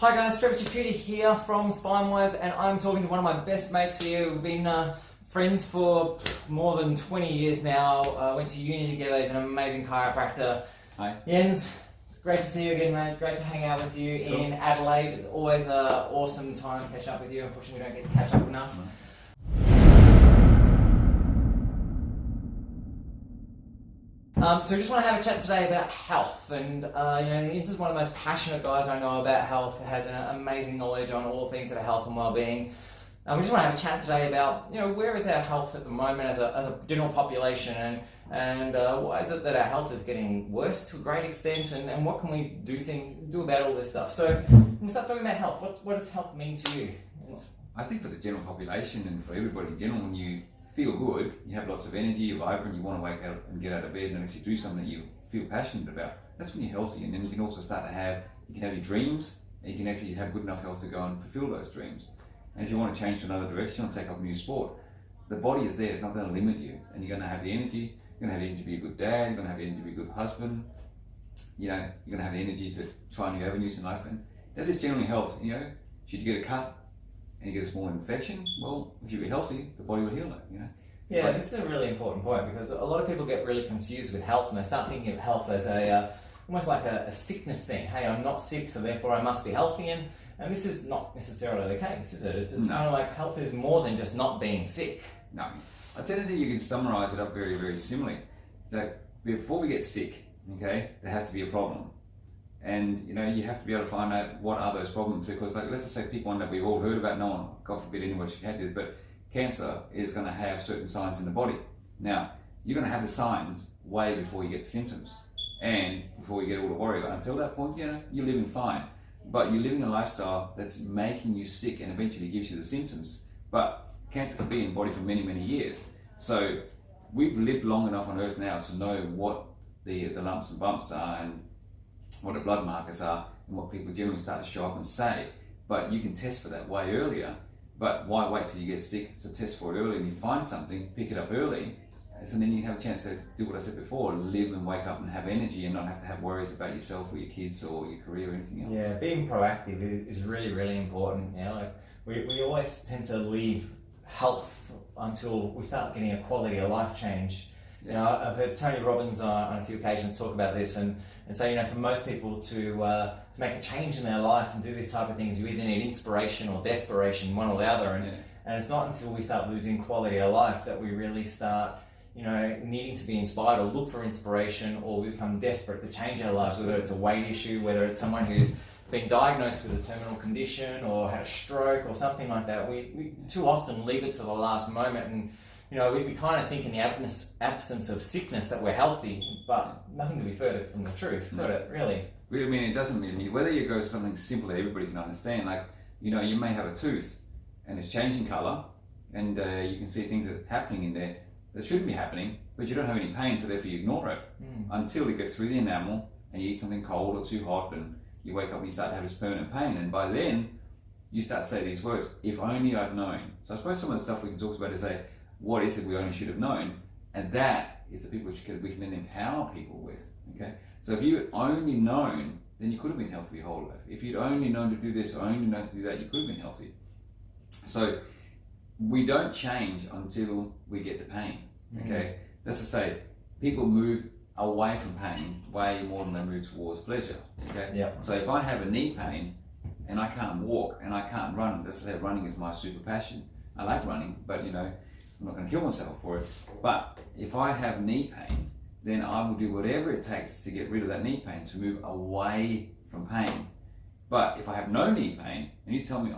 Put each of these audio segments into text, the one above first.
Hi guys, Trev here from Spinewise, and I'm talking to one of my best mates here. We've been friends for more than 20 years now. Went to uni together. He's an amazing chiropractor. Hi. Jens, it's great to see you again, mate. Great to hang out with you in Adelaide. Always an awesome time to catch up with you. Unfortunately, we don't get to catch up enough. So we just want to have a chat today about health, and Jens is one of the most passionate guys I know about health. Has an amazing knowledge on all things that are health and well-being. We just want to have a chat today about where is our health at the moment as a general population, and why is it that our health is getting worse to a great extent, and what can we do about all this stuff. So we'll start talking about health. What does health mean to you? I think for the general population and for everybody in general, when you feel good, you have lots of energy, you're vibrant, you want to wake up and get out of bed and actually do something that you feel passionate about, that's when you're healthy. And then you can also start to have your dreams, and you can actually have good enough health to go and fulfill those dreams. And if you want to change to another direction or take up a new sport, the body is there, it's not going to limit you, and you're going to have the energy. You're going to have the energy to be a good dad, you're going to have the energy to be a good husband, you're going to have the energy to try new avenues in life, and that is generally health. Should you get a cut and you get a small infection, well, if you're healthy, the body will heal it, Yeah, Right. this is a really important point, because a lot of people get really confused with health, and they start thinking of health as almost like a sickness thing. Hey, I'm not sick, so therefore I must be healthy, and this is not necessarily the case, is it? It's kind of like health is more than just not being sick. No, I tend to think you can summarize it up very, very similarly. That before we get sick, there has to be a problem. And you have to be able to find out what are those problems, because let's just say pick one that we've all heard about, no one, God forbid anyone should have this, but cancer is going to have certain signs in the body. Now, you're going to have the signs way before you get symptoms and before you get all the worry. Until that point, you're living fine, but you're living a lifestyle that's making you sick and eventually gives you the symptoms. But cancer can be in the body for many, many years. So we've lived long enough on earth now to know what the lumps and bumps are and what the blood markers are and what people generally start to show up and say. But you can test for that way earlier. But why wait till you get sick to test for it early, and you find something, pick it up early, so then you have a chance to do what I said before, live and wake up and have energy and not have to have worries about yourself or your kids or your career or anything else. Yeah, being proactive is really, really important. We always tend to leave health until we start getting a quality of life change. I've heard Tony Robbins on a few occasions talk about this, and so for most people to make a change in their life and do this type of things, you either need inspiration or desperation, one or the other, and it's not until we start losing quality of life that we really start needing to be inspired or look for inspiration, or we become desperate to change our lives, whether it's a weight issue, whether it's someone who's been diagnosed with a terminal condition or had a stroke or something like that. We too often leave it to the last moment, and we kind of think in the absence of sickness that we're healthy, but nothing could be further from the truth, could it, really? I mean, it doesn't mean, whether you go to something simple that everybody can understand, you may have a tooth and it's changing colour, and you can see things that are happening in there that shouldn't be happening, but you don't have any pain, so therefore you ignore it until it gets through the enamel and you eat something cold or too hot, and you wake up and you start to have this permanent pain, and by then you start to say these words, if only I'd known. So I suppose some of the stuff we can talk about is what is it we only should have known, and that is the people we can then empower people with. So if you had only known, then you could have been healthy your whole life. If you'd only known to do this or only known to do that, you could have been healthy. So we don't change until we get the pain. That's to say, people move away from pain way more than they move towards pleasure. So if I have a knee pain and I can't walk and I can't run, let's say running is my super passion. I like running, but I'm not going to kill myself for it. But if I have knee pain, then I will do whatever it takes to get rid of that knee pain, to move away from pain. But if I have no knee pain, and you tell me,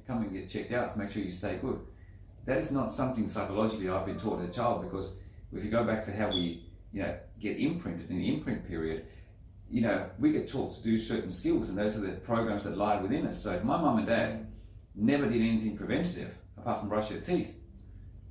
come and get checked out to make sure you stay good, that is not something psychologically I've been taught as a child, because if you go back to how we get imprinted in the imprint period, we get taught to do certain skills, and those are the programs that lie within us. So if my mum and dad never did anything preventative apart from brush their teeth,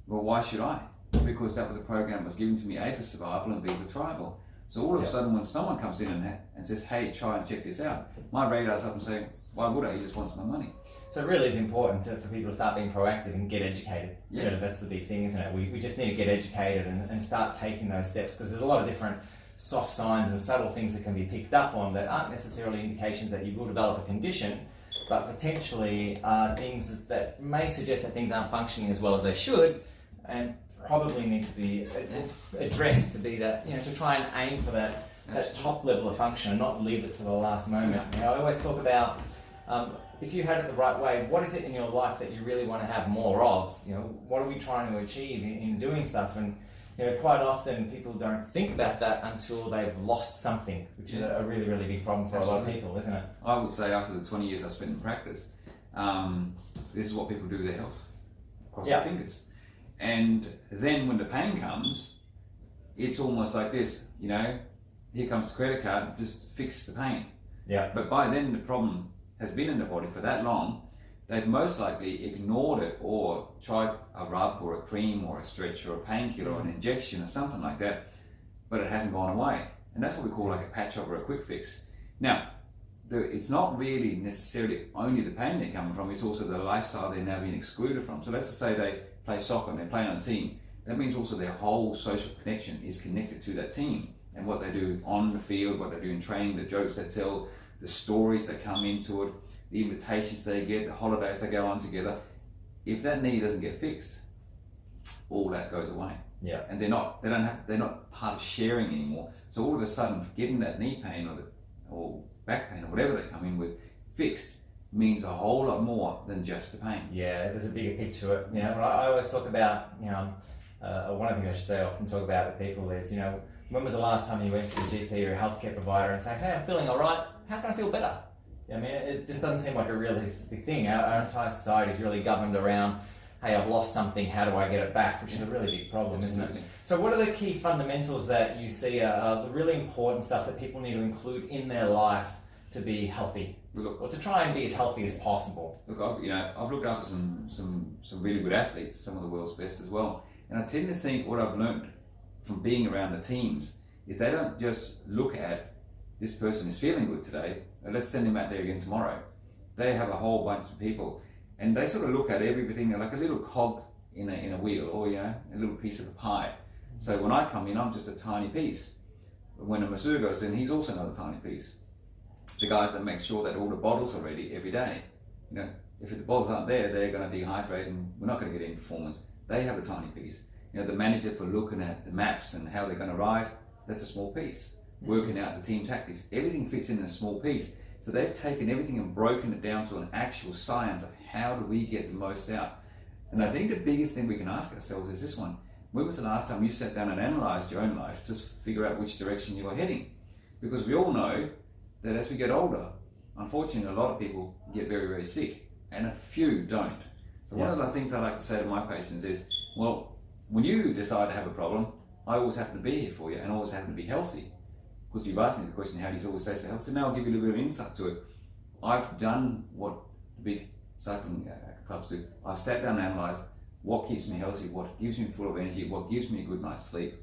well, why should I? Because that was a program that was given to me, A, for survival, and B, for thrival. So all of a sudden, when someone comes in and says, hey, try and check this out, my radar's up and saying, why would I? He just wants my money. So it really is important for people to start being proactive and get educated. That's the big thing, isn't it? We just need to get educated and start taking those steps, because there's a lot of different soft signs and subtle things that can be picked up on that aren't necessarily indications that you will develop a condition, but potentially are things that may suggest that things aren't functioning as well as they should, and probably need to be addressed to be that, to try and aim for that top level of function and not leave it to the last moment. I always talk about if you had it the right way, what is it in your life that you really want to have more of? What are we trying to achieve in doing stuff? And quite often people don't think about that until they've lost something, which is a really, really big problem for a lot of people, isn't it? I would say after the 20 years I spent in practice, this is what people do with their health. Cross their fingers. And then when the pain comes, it's almost like this, here comes the credit card, just fix the pain. Yeah. But by then the problem has been in the body for that long, they've most likely ignored it or tried a rub or a cream or a stretch or a painkiller or an injection or something like that, but it hasn't gone away. And that's what we call like a patch up or a quick fix. Now, it's not really necessarily only the pain they're coming from, it's also the lifestyle they're now being excluded from. So let's just say they play soccer and they're playing on a team. That means also their whole social connection is connected to that team and what they do on the field, what they do in training, the jokes they tell, the stories that come into it, the invitations they get, the holidays they go on together. If that knee doesn't get fixed, all that goes away. Yeah. And they're not part of sharing anymore. So all of a sudden, getting that knee pain or back pain or whatever they come in with fixed means a whole lot more than just the pain. Yeah, there's a bigger picture to it. I always talk about, one of the things I should say I often talk about with people is, when was the last time you went to a GP or a healthcare provider and say, hey, I'm feeling all right, how can I feel better? It just doesn't seem like a realistic thing. Our entire society is really governed around, hey, I've lost something, how do I get it back? Which is a really big problem, isn't it? So what are the key fundamentals that you see are the really important stuff that people need to include in their life to be healthy? Or to try and be as healthy as possible? Look, I've looked after some really good athletes, some of the world's best as well. And I tend to think what I've learned from being around the teams is they don't just look at this person is feeling good today, let's send him out there again tomorrow. They have a whole bunch of people and they sort of look at everything like a little cog in a wheel or a little piece of a pie. So when I come in, I'm just a tiny piece. But when a masseur goes in, he's also another tiny piece. The guys that make sure that all the bottles are ready every day. If the bottles aren't there, they're going to dehydrate and we're not going to get any performance. They have a tiny piece. The manager for looking at the maps and how they're going to ride, that's a small piece. Working out the team tactics, everything fits in a small piece. So they've taken everything and broken it down to an actual science of how do we get the most out. And I think the biggest thing we can ask ourselves is this one. When was the last time you sat down and analysed your own life to figure out which direction you are heading? Because we all know that as we get older, unfortunately, a lot of people get very, very sick and a few don't. So one of the things I like to say to my patients is, well, when you decide to have a problem, I always happen to be here for you and always happen to be healthy. Because you've asked me the question, how do you always stay so healthy? Now I'll give you a little bit of insight to it. I've done what the big cycling clubs do. I've sat down and analysed what keeps me healthy, what gives me full of energy, what gives me a good night's sleep,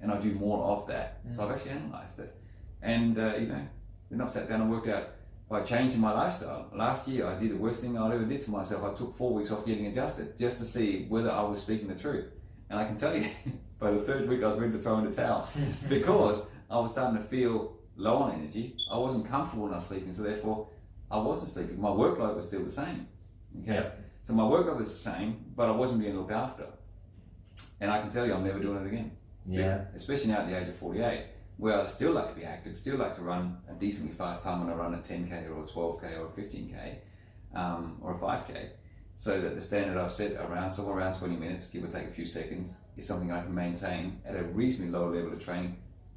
and I do more of that. So I've actually analysed it. And, then I've sat down and worked out by changing my lifestyle. Last year I did the worst thing I ever did to myself. I took 4 weeks off getting adjusted just to see whether I was speaking the truth. And I can tell you, by the third week I was ready to throw in the towel because I was starting to feel low on energy. I wasn't comfortable enough sleeping, so therefore I wasn't sleeping. My workload was still the same. Okay, so my workload was the same, but I wasn't being looked after. And I can tell you, I'm never doing it again. Yeah. Especially now at the age of 48, where I still like to be active, still like to run a decently fast time when I run a 10k or a 12k or a 15k or a 5k. So that the standard I've set somewhere around 20 minutes, give or take a few seconds, is something I can maintain at a reasonably low level of training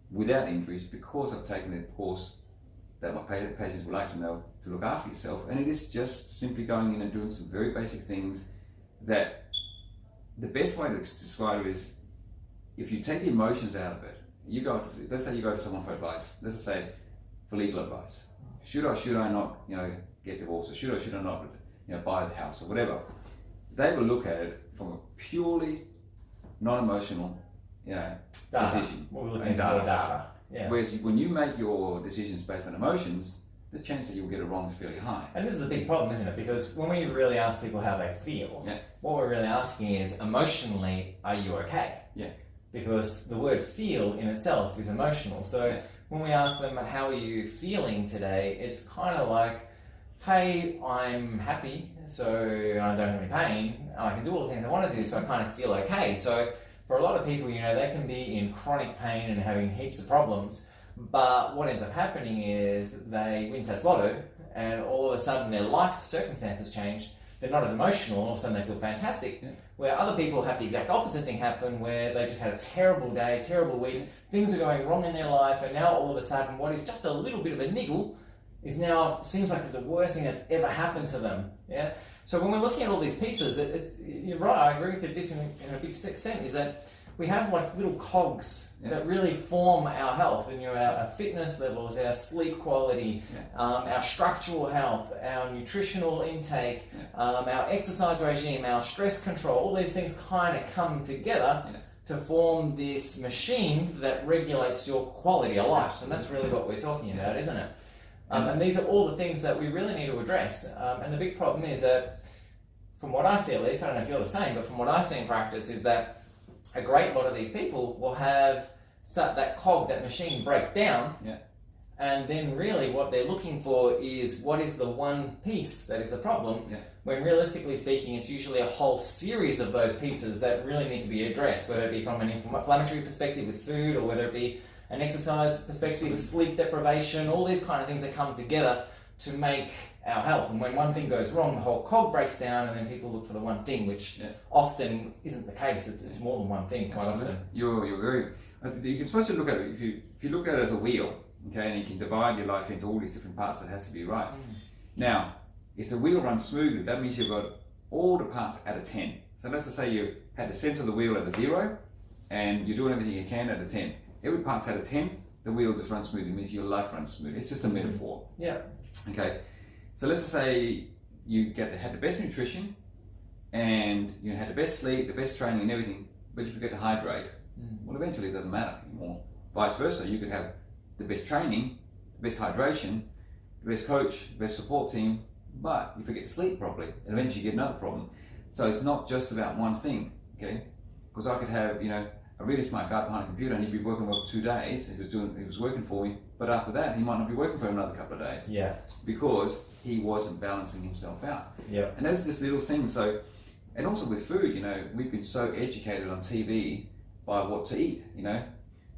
without injuries because I've taken the course that my patients would like to know to look after yourself. And it is just simply going in and doing some very basic things that the best way to describe it is if you take the emotions out of it, let's say you go to someone for advice, let's just say for legal advice. Should I not, get divorced, or should I not, buy the house or whatever? They will look at it from a purely non-emotional, decision. We're looking at data. Yeah. Whereas when you make your decisions based on emotions, the chance that you'll get it wrong is fairly high. And this is a big problem, isn't it? Because when we really ask people how they feel, what we're really asking is, emotionally, are you okay? Yeah. Because the word feel in itself is emotional. So when we ask them, how are you feeling today? It's kind of like, hey, I'm happy, so I don't have any pain, I can do all the things I want to do, so I kind of feel okay. So for a lot of people, they can be in chronic pain and having heaps of problems, but what ends up happening is they win test lotto, and all of a sudden their life circumstances change. They're not as emotional, all of a sudden they feel fantastic. Yeah. Where other people have the exact opposite thing happen, where they just had a terrible day, terrible week, things are going wrong in their life, and now all of a sudden what is just a little bit of a niggle is now, seems like it's the worst thing that's ever happened to them. Yeah. So when we're looking at all these pieces, you're right, I agree with this in a big extent, is that we have like little cogs that really form our health, and our fitness levels, our sleep quality, our structural health, our nutritional intake, our exercise regime, our stress control. All these things kind of come together to form this machine that regulates your quality of life. And that's really what we're talking about, isn't it? And these are all the things that we really need to address. And the big problem is that, from what I see at least, I don't know if you're the same, but from what I see in practice is that a great lot of these people will have that cog, that machine break down, and then really what they're looking for is what is the one piece that is the problem, when realistically speaking it's usually a whole series of those pieces that really need to be addressed, whether it be from an inflammatory perspective with food, or whether it be an exercise perspective with sleep deprivation, all these kind of things that come together to make our health. And when one thing goes wrong, the whole cog breaks down, and then people look for the one thing, which often isn't the case. It's more than one thing quite often. You're very. You're supposed to look at it. If you look at it as a wheel, okay, and you can divide your life into all these different parts, that has to be right. Now, if the wheel runs smoothly, that means you've got all the parts at a 10. So let's just say you had the center of the wheel at a 0, and you're doing everything you can at a 10. Every part's at a 10. The wheel just runs smoothly. It means your life runs smoothly. It's just a metaphor. Yeah. Okay. So let's just say you had the best nutrition, and you had the best sleep, the best training and everything, but you forget to hydrate. Well, eventually it doesn't matter anymore. Vice versa, you could have the best training, the best hydration, the best coach, the best support team, but you forget to sleep properly, and eventually you get another problem. So it's not just about one thing, okay? Because I could have, a really smart guy behind a computer, and he'd be working well for 2 days. He was working for me, but after that, he might not be working for another couple of days. Yeah. Because he wasn't balancing himself out. Yeah. And that's just little things. So, and also with food, we've been so educated on TV by what to eat.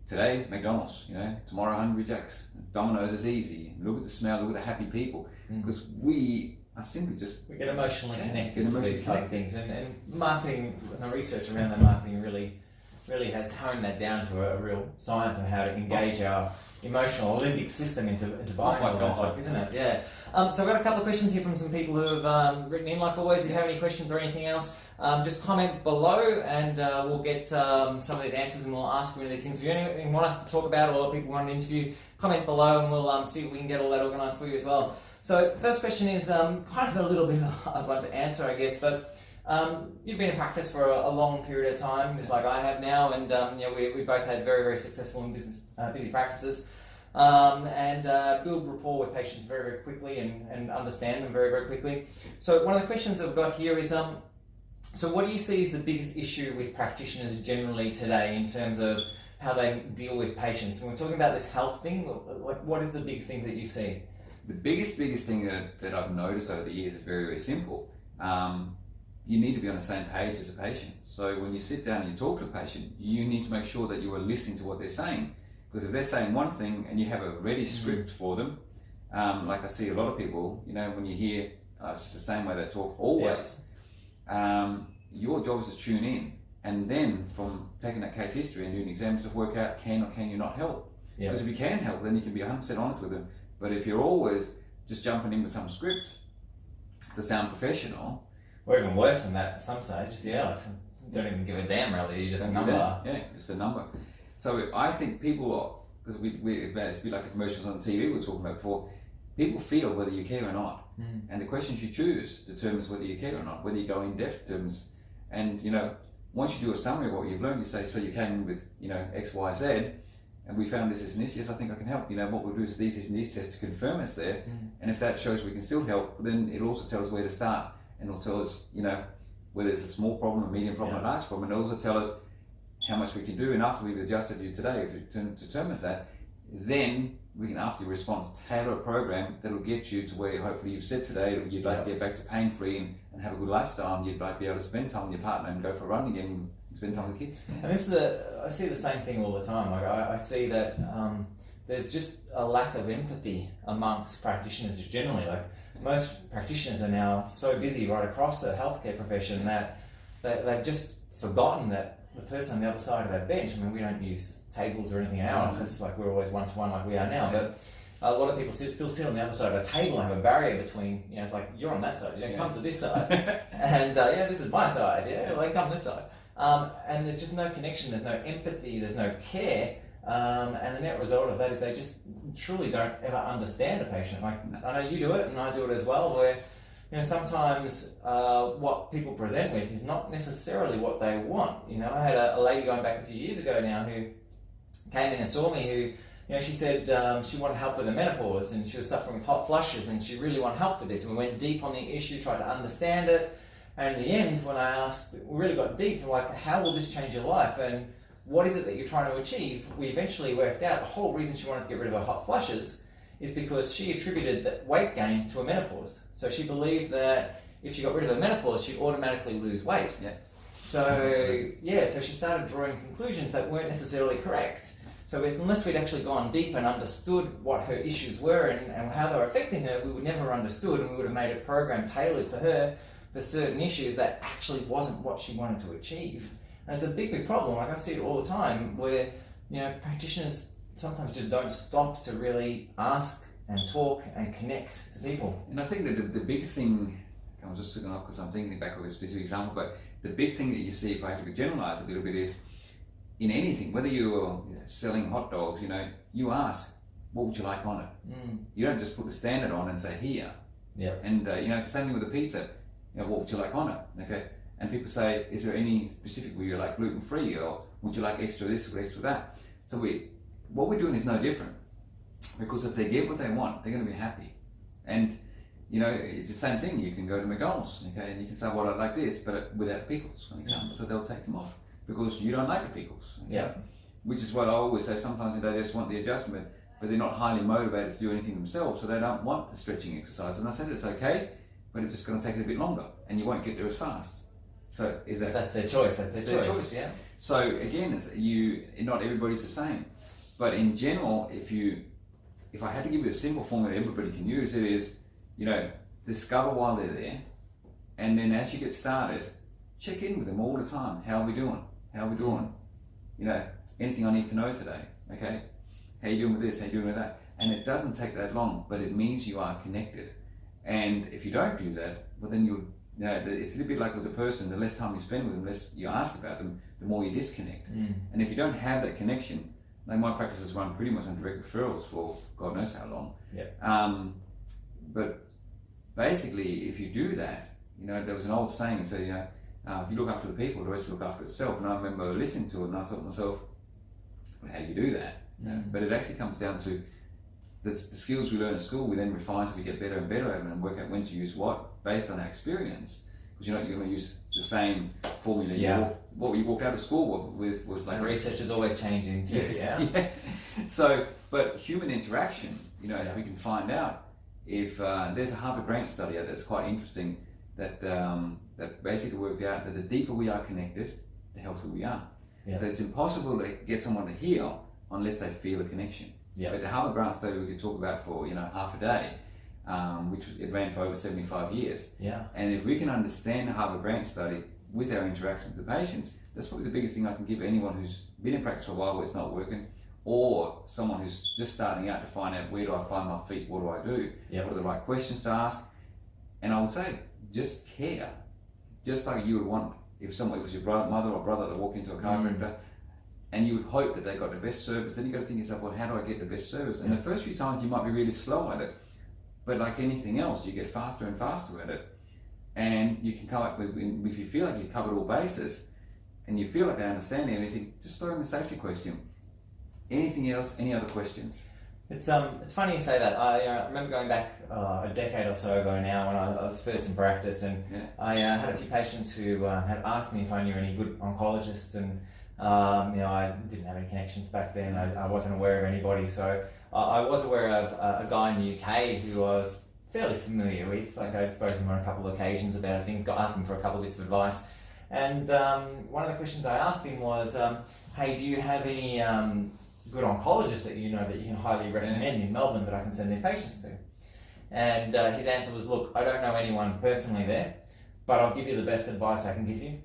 Today McDonald's. Tomorrow Hungry Jack's. Domino's is easy. Look at the smell. Look at the happy people. Because we are simply just we get emotionally connected to these type of things, and marketing and the research around that marketing really has honed that down to a real science of how to engage our emotional limbic system into buying all that stuff, isn't it? Yeah. So I've got a couple of questions here from some people who have written in. Like always, if you have any questions or anything else, just comment below, and we'll get some of these answers, and we'll ask you any of these things. If you have anything you want us to talk about, or people want to interview, comment below, and we'll see if we can get all that organised for you as well. So first question is kind of a little bit of a hard one to answer, I guess, but you've been in practice for a long period of time, just like I have now, and we both had very, very successful and busy practices, and build rapport with patients very, very quickly, and understand them very, very quickly. So one of the questions I've got here is, so what do you see as the biggest issue with practitioners generally today in terms of how they deal with patients? When we're talking about this health thing, like what is the big thing that you see? The biggest thing that I've noticed over the years is very, very simple. You need to be on the same page as a patient. So when you sit down and you talk to a patient, you need to make sure that you are listening to what they're saying. Because if they're saying one thing and you have a ready script for them, like I see a lot of people, when you hear it's just the same way they talk always, your job is to tune in, and then from taking that case history and doing exams to work out can or can you not help. Because if you can help, then you can be 100% honest with them. But if you're always just jumping in with some script to sound professional, or even worse than that at some stages, don't even give a damn really, you're just a number. Yeah, just a number. So I think people, because it's a bit like the commercials on TV we were talking about before, people feel whether you care or not. And the questions you choose determines whether you care or not, whether you go in depth determines. And once you do a summary of what you've learned, you say, so you came in with X, Y, Z, and we found this and this, yes, I think I can help. What we'll do is these and these tests to confirm it's there. And if that shows we can still help, then it'll also tell us where to start. And it'll tell us, whether it's a small problem, a medium problem, a large problem. And it'll also tell us how much we can do. And after we've adjusted you today, if it determines that, then we can, after your response, tailor a program that'll get you to where hopefully you've said today you'd like to get back to pain-free and have a good lifestyle, and you'd like be able to spend time with your partner and go for a run again and spend time with the kids. And this is I see the same thing all the time. Like I see that there's just a lack of empathy amongst practitioners generally. Like most practitioners are now so busy right across the healthcare profession that they've just forgotten that the person on the other side of that bench, I mean, we don't use tables or anything in our office, like we're always one-to-one like we are now, but a lot of people still sit on the other side of a table and have a barrier between, it's like, you're on that side, you don't come to this side, and this is my side, like come this side. And there's just no connection, there's no empathy, there's no care, and the net result of that is they just truly don't ever understand a patient. Like, I know you do it, and I do it as well, where sometimes what people present with is not necessarily what they want. I had a lady going back a few years ago now who came in and saw me who, she said she wanted help with her menopause and she was suffering with hot flushes and she really wanted help with this. And we went deep on the issue, tried to understand it. And in the end, when I asked, we really got deep, like, how will this change your life? And what is it that you're trying to achieve? We eventually worked out the whole reason she wanted to get rid of her hot flushes is because she attributed that weight gain to a menopause. So she believed that if she got rid of her menopause, she'd automatically lose weight. So she started drawing conclusions that weren't necessarily correct. So unless we'd actually gone deep and understood what her issues were and how they were affecting her, we would never have understood, and we would have made a program tailored for her for certain issues that actually wasn't what she wanted to achieve. And it's a big problem. Like, I see it all the time where, practitioners sometimes just don't stop to really ask and talk and connect to people. And I think that the big thing, I was just looking up because I'm thinking back of a specific example, but the big thing that you see, if I have to generalize a little bit, is in anything, whether you're selling hot dogs, you ask, what would you like on it? You don't just put the standard on and say, here. And it's the same thing with a pizza. What would you like on it? Okay. And people say, is there any specific, where you're like gluten-free, or would you like extra this or extra that? So what we're doing is no different, because if they get what they want, they're going to be happy. And it's the same thing. You can go to McDonald's, okay, and you can say, well, I'd like this, but without pickles, for example. So they'll take them off because you don't like the pickles. Okay? Which is what I always say. Sometimes they just want the adjustment, but they're not highly motivated to do anything themselves, so they don't want the stretching exercise. And I said it's okay, but it's just going to take a bit longer, and you won't get there as fast. So that's their choice. That's their choice. Yeah. So again, not everybody's the same. But in general, if I had to give you a simple formula everybody can use, it is, discover while they're there, and then as you get started, check in with them all the time. How are we doing? How are we doing? Anything I need to know today? Okay, how you doing with this? How you doing with that? And it doesn't take that long, but it means you are connected. And if you don't do that, well, then it's a little bit like with a person. The less time you spend with them, less you ask about them, the more you disconnect. And if you don't have that connection, like my practices run pretty much on direct referrals for God knows how long. But basically, if you do that, there was an old saying, so if you look after the people, the rest will look after itself. And I remember listening to it, and I thought to myself, well, how do you do that? But it actually comes down to the skills we learn at school. We then refine, so we get better and better at them, and work out when to use what based on our experience. Because you're going to use the same formula. What you walked out of school with was like... And research is always changing too, So, but human interaction, as we can find out, if there's a Harvard Grant study that's quite interesting, that basically worked out that the deeper we are connected, the healthier we are. So it's impossible to get someone to heal unless they feel a connection. But the Harvard Grant study we could talk about for half a day, which it ran for over 75 years. And if we can understand the Harvard Grant study with our interaction with the patients, that's probably the biggest thing I can give anyone who's been in practice for a while where it's not working, or someone who's just starting out to find out, where do I find my feet, what do I do, what are the right questions to ask. And I would say, just care. Just like you would want if it was your mother or brother to walk into a chiropractor, and you would hope that they got the best service, then you got to think to yourself, well, how do I get the best service? And the first few times you might be really slow at it, but like anything else, you get faster and faster at it. And you can come up with, if you feel like you've covered all bases, and you feel like they understand everything, just throw in the safety question. Anything else? Any other questions? It's funny you say that. I remember going back a decade or so ago now when I was first in practice, and I had a few patients who had asked me if I knew any good oncologists, and I didn't have any connections back then. I wasn't aware of anybody, so I was aware of a guy in the UK who I was fairly familiar with. Like I'd spoken to him on a couple of occasions about things, asked him for a couple of bits of advice. And one of the questions I asked him was, hey, do you have any good oncologists that you know that you can highly recommend in Melbourne that I can send these patients to? And his answer was, look, I don't know anyone personally there, but I'll give you the best advice I can give you.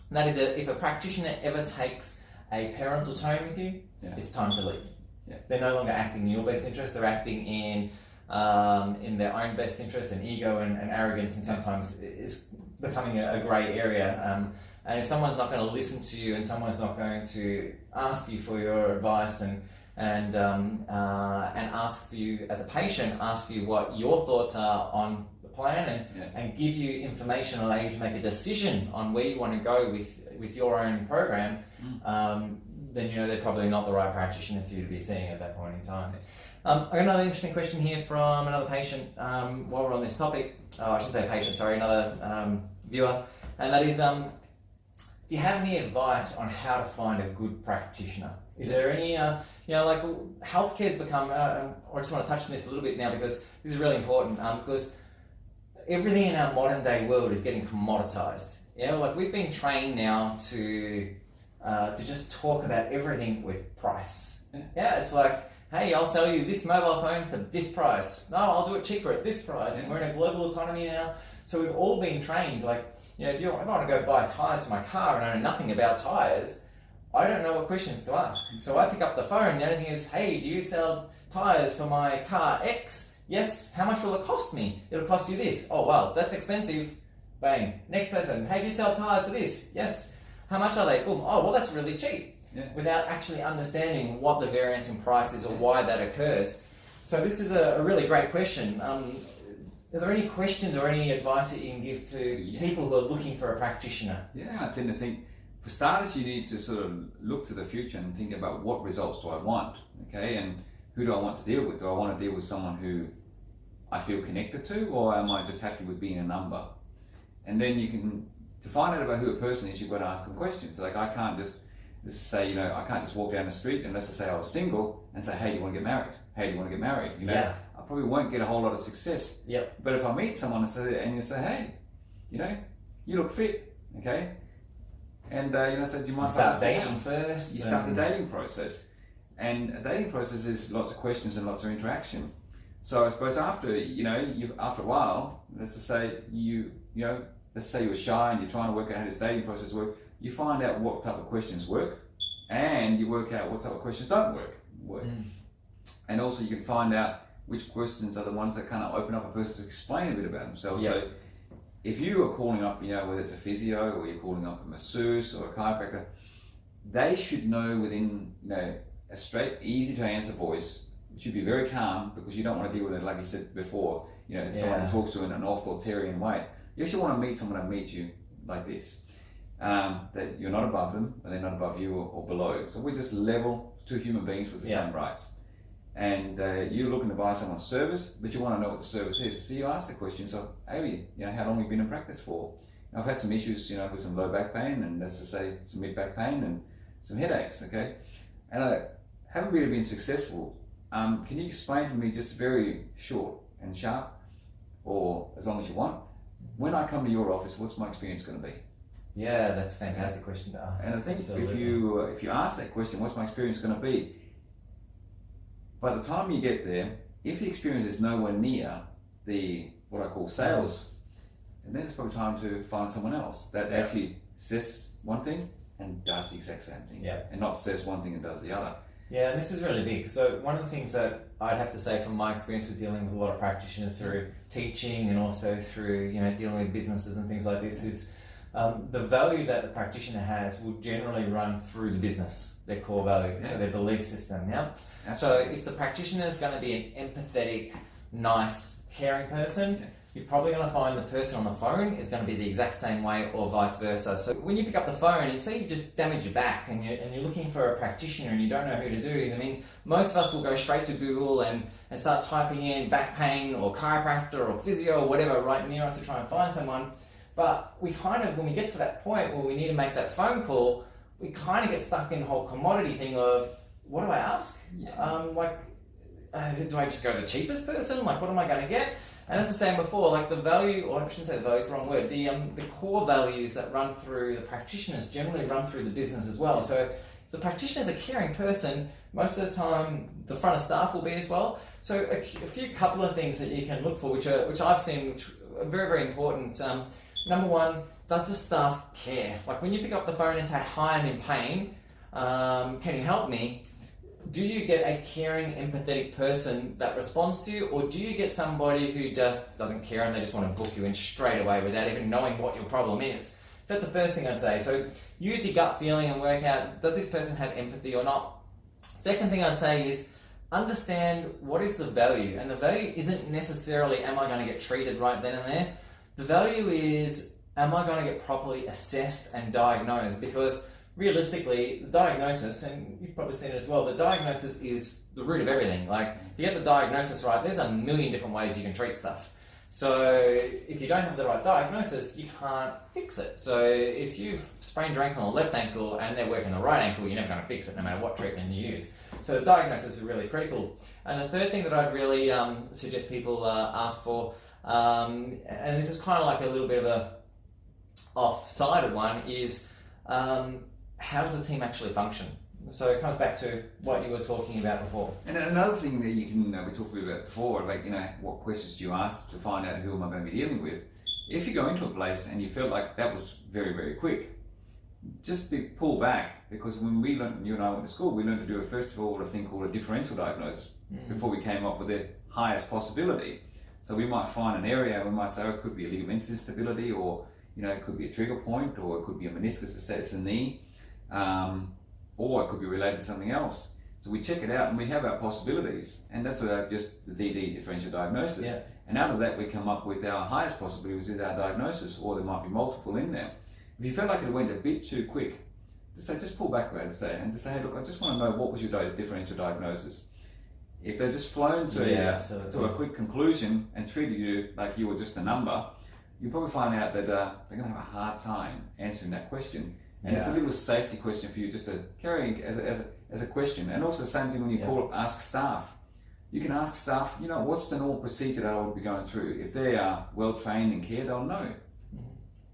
And that is, if a practitioner ever takes a parental tone with you, it's time to leave. Yeah. They're no longer acting in your best interest, they're acting in their own best interest, and ego and arrogance, and sometimes is becoming a grey area. And if someone's not going to listen to you, and someone's not going to ask you for your advice and ask for you as a patient, ask you what your thoughts are on the plan, and give you information, allow you to make a decision on where you want to go with your own program, then you know they're probably not the right practitioner for you to be seeing at that point in time. I got another interesting question here from another patient while we're on this topic. Oh, I should say patient, sorry, another viewer. And that is, do you have any advice on how to find a good practitioner? Is there any, like healthcare's become, I just want to touch on this a little bit now because this is really important, because everything in our modern day world is getting commoditized. Like we've been trained now to just talk about everything with price. It's like, hey, I'll sell you this mobile phone for this price. No, I'll do it cheaper at this price. And we're in a global economy now. So we've all been trained, like, if I want to go buy tyres for my car and I know nothing about tyres, I don't know what questions to ask. So I pick up the phone and the only thing is, hey, do you sell tyres for my car X? Yes. How much will it cost me? It'll cost you this. Oh, well, that's expensive. Bang. Next person, hey, do you sell tyres for this? Yes. How much are they? Boom. Oh, well, that's really cheap. Without actually understanding what the variance in price is or why that occurs. So this is a really great question. Are there any questions or any advice that you can give to people who are looking for a practitioner? I tend to think, for starters, you need to sort of look to the future and think about what results do I want, okay? And who do I want to deal with? Do I want to deal with someone who I feel connected to, or am I just happy with being a number? And then you can, to find out about who a person is, you've got to ask them questions. Like I can't just say, I can't just walk down the street unless I say I was single and say, hey, do you want to get married? Hey, do you want to get married? I probably won't get a whole lot of success. But if I meet someone and you say, hey, you look fit, okay? And so do you mind start dating first? You start the dating process. And a dating process is lots of questions and lots of interaction. So I suppose after a while, let's just say let's say you were shy and you're trying to work out how this dating process works, you find out what type of questions work, and you work out what type of questions don't work. And also you can find out which questions are the ones that kind of open up a person to explain a bit about themselves. So if you are calling up, whether it's a physio or you're calling up a masseuse or a chiropractor, they should know within, a straight, easy to answer voice. It should be very calm, because you don't want to deal with it, like you said before, someone who talks to in an authoritarian way. You actually want to meet someone that meets you like this. That you're not above them, and they're not above you or below. So we're just level, two human beings with the same rights. And you're looking to buy someone's service, but you want to know what the service is. So you ask the question, so Amy, how long have you been in practice for? I've had some issues, with some low back pain, and let's just say some mid back pain and some headaches, okay? And I haven't really been successful. Can you explain to me, just very short and sharp, or as long as you want, when I come to your office, what's my experience going to be? Yeah, that's a fantastic question to ask. And I think if you ask that question, what's my experience going to be? By the time you get there, if the experience is nowhere near the what I call sales, and then it's probably time to find someone else that actually says one thing and does the exact same thing, and not says one thing and does the other. Yeah, and this is really big. So one of the things that I'd have to say from my experience with dealing with a lot of practitioners through teaching and also through dealing with businesses and things like this is the value that the practitioner has will generally run through the business, their core value, so their belief system. So if the practitioner is going to be an empathetic, nice, caring person, you're probably going to find the person on the phone is going to be the exact same way, or vice versa. So when you pick up the phone and say you just damage your back and you're looking for a practitioner and you don't know who to do, I mean, most of us will go straight to Google and start typing in back pain or chiropractor or physio or whatever right near us to try and find someone. But we kind of, when we get to that point where we need to make that phone call, we kind of get stuck in the whole commodity thing of, what do I ask? do I just go to the cheapest person? Like, what am I going to get? And as I was saying before, like the value, or I shouldn't say the value, it's the wrong word, the core values that run through the practitioners generally run through the business as well. So if the practitioner is a caring person, most of the time the front of staff will be as well. So a few couple of things that you can look for, which I've seen, which are very, very important. Number one, does the staff care? Like when you pick up the phone and say, hi, I'm in pain, can you help me? Do you get a caring, empathetic person that responds to you, or do you get somebody who just doesn't care and they just want to book you in straight away without even knowing what your problem is? So that's the first thing I'd say. So use your gut feeling and work out, does this person have empathy or not? Second thing I'd say is understand what is the value. And the value isn't necessarily, am I going to get treated right then and there? The value is, am I going to get properly assessed and diagnosed? Because realistically, the diagnosis, and you've probably seen it as well, the diagnosis is the root of everything. Like, if you get the diagnosis right, there's a million different ways you can treat stuff. So if you don't have the right diagnosis, you can't fix it. So if you've sprained your ankle on the left ankle and they're working the right ankle, you're never going to fix it no matter what treatment you use. So the diagnosis is really critical. And the third thing that I'd really suggest people ask for, and this is kind of like a little bit of a off-sided one, is how does the team actually function? So it comes back to what you were talking about before. And another thing that you can, we talked about before, like, what questions do you ask to find out who am I going to be dealing with? If you go into a place and you felt like that was very, very quick, just pull back, because when we learned, you and I went to school, we learned to do first of all a thing called a differential diagnosis before we came up with the highest possibility. So we might find an area, we might say, oh, it could be a ligamentous instability, or it could be a trigger point, or it could be a meniscus to say it's a knee. Or it could be related to something else. So we check it out and we have our possibilities, and that's just the DD, differential diagnosis. Yeah. And out of that we come up with our highest possibility, which is our diagnosis, or there might be multiple in there. If you felt like it went a bit too quick, just pull back, and say, hey, look, I just want to know, what was your differential diagnosis? If they're just flown to a quick conclusion and treated you like you were just a number, you'll probably find out that they're going to have a hard time answering that question. And it's a little safety question for you just to carry as a question. And also the same thing when you call it ask staff. You can ask staff, what's the normal procedure that I would be going through? If they are well trained in care, they'll know.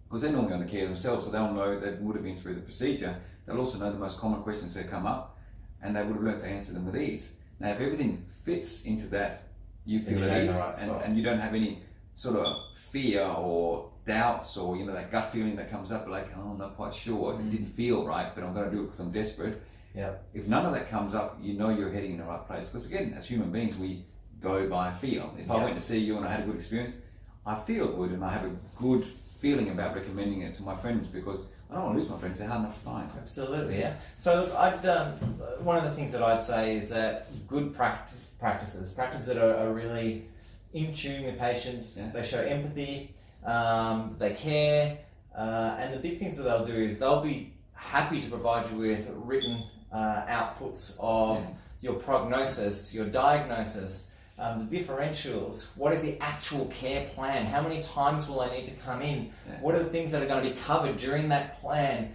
Because they're normally under care themselves, so they'll know they would have been through the procedure. They'll also know the most common questions that come up, and they would have learned to answer them with ease. Now, if everything fits into that, you feel at ease, and you don't have any sort of fear or doubts, or that gut feeling that comes up like, oh, I'm not quite sure, it didn't feel right, but I'm going to do it because I'm desperate. If none of that comes up, you're heading in the right place. Because again, as human beings, we go by feel. If I went to see you and I had a good experience, I feel good and I have a good feeling about recommending it to my friends, because I don't want to lose my friends, they're hard enough to find. Absolutely, yeah. So one of the things that I'd say is that good practices that are really in tune with patients, they show empathy, they care, and the big things that they'll do is they'll be happy to provide you with written outputs of your prognosis, your diagnosis, the differentials, what is the actual care plan, how many times will I need to come in, what are the things that are going to be covered during that plan.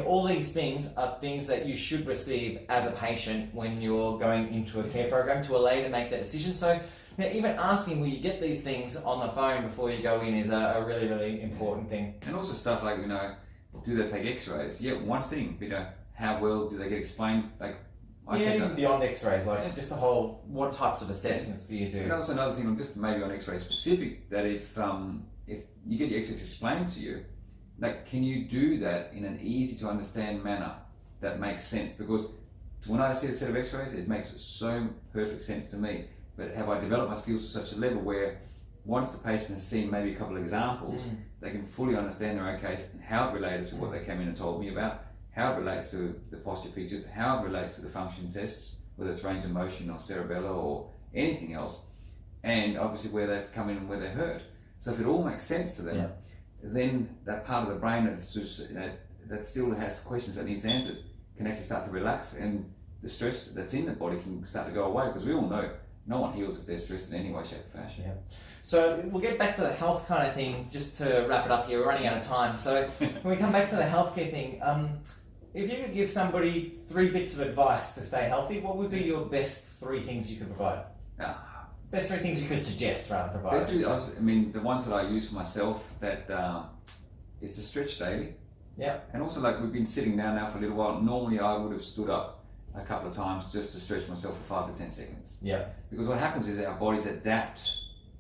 All these things are things that you should receive as a patient when you're going into a care program to allow you to make that decision. So even asking, will you get these things on the phone before you go in is a really, really important thing. And also stuff like, do they take x-rays? Yeah, one thing, how well do they get explained? Like, even beyond x-rays, just the whole, what types of assessments do you do? And also another thing, just maybe on x-ray specific, that if you get your x-rays explained to you, like, can you do that in an easy to understand manner that makes sense? Because when I see a set of x-rays, it makes so perfect sense to me. But have I developed my skills to such a level where once the patient has seen maybe a couple of examples, they can fully understand their own case and how it relates to what they came in and told me about, how it relates to the posture pictures, how it relates to the function tests, whether it's range of motion or cerebellar or anything else, and obviously where they've come in and where they hurt. So if it all makes sense to them, then that part of the brain that's just, that still has questions that needs answered can actually start to relax, and the stress that's in the body can start to go away, because we all know no one heals if they're stressed in any way, shape or fashion. So we'll get back to the health kind of thing, just to wrap it up here. We're running out of time. So when we come back to the healthcare thing, if you could give somebody 3 bits of advice to stay healthy, what would be your best 3 things you could provide? Best 3 things you could suggest rather than provide. I mean, the ones that I use for myself that is to stretch daily. Yeah. And also, like, we've been sitting down now for a little while. Normally, I would have stood up a couple of times just to stretch myself for 5 to 10 seconds. Yeah. Because what happens is our bodies adapt,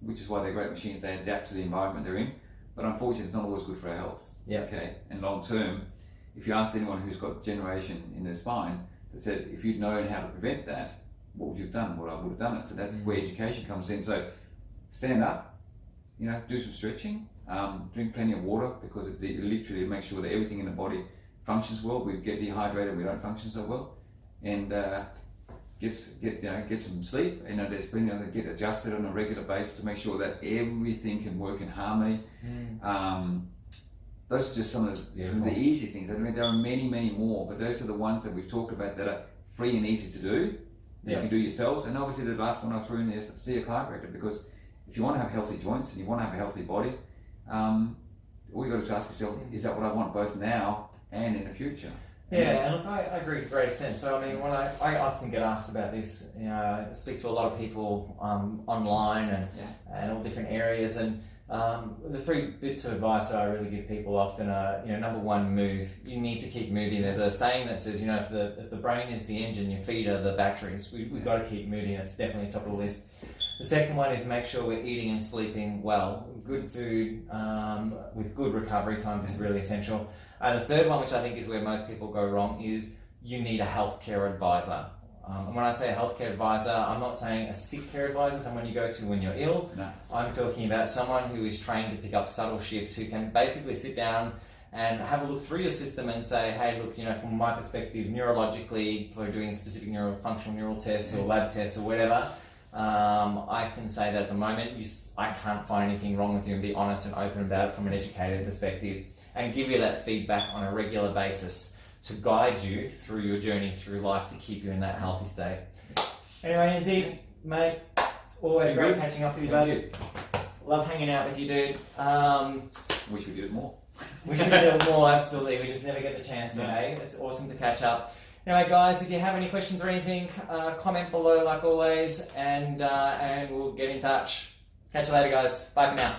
which is why they're great machines. They adapt to the environment they're in. But unfortunately, it's not always good for our health. Yeah. Okay. And long term, if you asked anyone who's got degeneration in their spine, they said if you'd known how to prevent that, what would you have done? Well, I would have done it. So that's where education comes in. So stand up, do some stretching, drink plenty of water, because it literally makes sure that everything in the body functions well. We get dehydrated, we don't function so well, and get some sleep. There's plenty of get adjusted on a regular basis to make sure that everything can work in harmony. Those are just some of the easy things. I mean, there are many, many more, but those are the ones that we've talked about that are free and easy to do. That you can do yourselves. And obviously the last one I threw in there is see a chiropractor, because if you want to have healthy joints and you want to have a healthy body, all you got to ask yourself, is that what I want both now and in the future? Yeah, and look, I agree to a great extent. So I mean, when I often get asked about this, I speak to a lot of people online and all different areas, and the 3 bits of advice that I really give people often are, number 1, move. You need to keep moving. There's a saying that says, if the brain is the engine, your feet are the batteries. We've got to keep moving. It's definitely top of the list. The second one is make sure we're eating and sleeping well. Good food with good recovery times is really essential. The third one, which I think is where most people go wrong, is you need a healthcare advisor. And when I say a healthcare advisor, I'm not saying a sick care advisor, someone you go to when you're ill. No. I'm talking about someone who is trained to pick up subtle shifts, who can basically sit down and have a look through your system and say, hey, look, from my perspective, neurologically, for doing specific functional neural tests or lab tests or whatever, I can say that at the moment, I can't find anything wrong with you, and be honest and open about it from an educated perspective, and give you that feedback on a regular basis to guide you through your journey through life to keep you in that healthy state. Anyway, indeed, mate, it's always great catching up with you, bud. Love hanging out with you, dude. Wish we did it more. We should do it more, absolutely. We just never get the chance today. It's awesome to catch up. Anyway, guys, if you have any questions or anything, comment below like always, and we'll get in touch. Catch you later, guys. Bye for now.